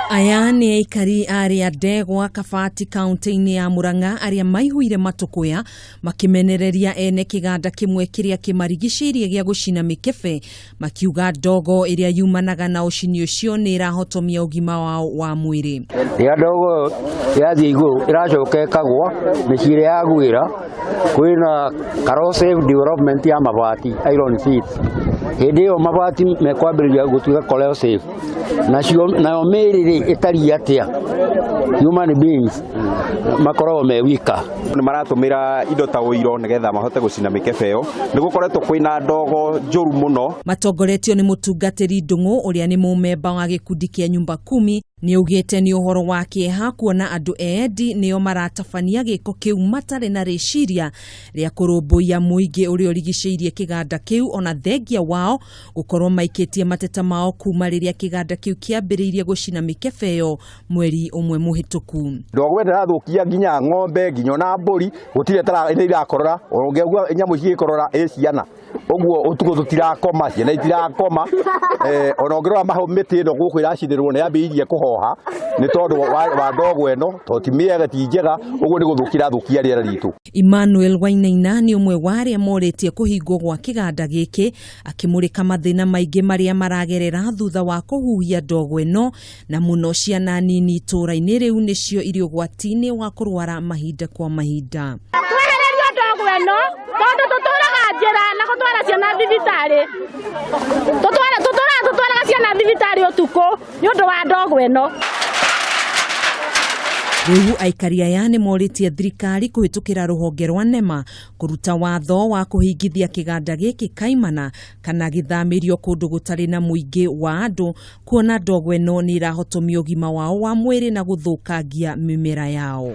Aya nĩ aikari arĩa Ndegwa Kabati kaunti-inĩ ya Murang'a arĩa maihuire matukuya makimenereria ene kiganda kimwe kiria kimarigicĩirie gĩa gucina mĩkebe makiuga ndogo ĩrĩa yumanaga na ũcini ũcio nĩ ĩrahotomia ũgima wao wa mwĩrĩ. Ya ndogo yathie igũrũ ĩracoka ĩkagwa mĩciĩ ya gwĩra kwĩna corrosive development ya mabati iron sheets. Hĩndĩ ĩyo mabati mekwambĩrĩria gũtuĩka corrosive nayo mĩrĩ itari atia human beings makoragwo me wika nĩ maratũmĩra indo ta ũiro nĩgetha mahote gũcina mĩkebe ĩyo nĩ gũkoretwo kwĩna ndogo njũru mũno. Matongoretio nĩ mũtungatĩri Ndung'u ũrĩa nĩ mũmemba wa gĩkundi kĩa nyumba 10 nĩ ugĩte nĩ ũhoro wa kĩeha kuona andũ endi nĩo maratabania gĩko kĩu matarĩ na rĩciria rĩa kũrũmbũiya mũingĩ ũrĩa ũrigicĩirie kĩganda kĩu ona thengia wao gũkorwo maikĩtie mateta mao kuma rĩrĩa kĩganda kĩu kĩambĩrĩirie gũcina mĩkebe ĩyo mweri ũmwe mũhĩtũku. Ndogo ĩrathũkia nginya ng'ombe nginya na mbũri gũtirĩ irakorora ũngĩagua nyamũ ciĩkorora ciana ũguo ũtukũ tũtirakoma ciana itirakoma ona ũngĩrora mĩtĩ ĩno gũkũ ĩracinĩrwo nĩ yambĩrĩirie kũhoha nĩ tondũ wa ndogo ĩno to ti mĩega ti njega ũguo nĩ gũthũkia rĩera ritũ. Emmanuel Wainaina nĩ ũmwe wa arĩa morĩtie kũhingwo gwa kĩganda gĩkĩ akĩmũrĩka mathĩna maingĩ marĩa maragerera thutha wa kũhuhia ndogo ĩno na mũno ciana nini itũũra-inĩ rĩu nĩcio irĩ ũgwati-inĩ wa kũrwara mahinda kwa mahinda. Twehererio ndogo ĩno tondũ tũtũraga njĩra na gũtwara ciana thibitarĩ. Tũtwaraga ciana thibitarĩ ũtukũ nĩ ũndũ wa ndogo ĩno. Rĩu aikari aya nĩ morĩtie thirikari kũhĩtũkĩra rũhonge rwa NEMA kũruta watho wa kũhingithia kĩganda gĩkĩ kaimana kana gĩthamĩrio kũndũ gũtarĩ na mũingĩ wa andũ kuona ndogo ĩno nĩ ĩrahotomia ũgima wao wa mwĩrĩ na gũthũkangia mĩmera yao.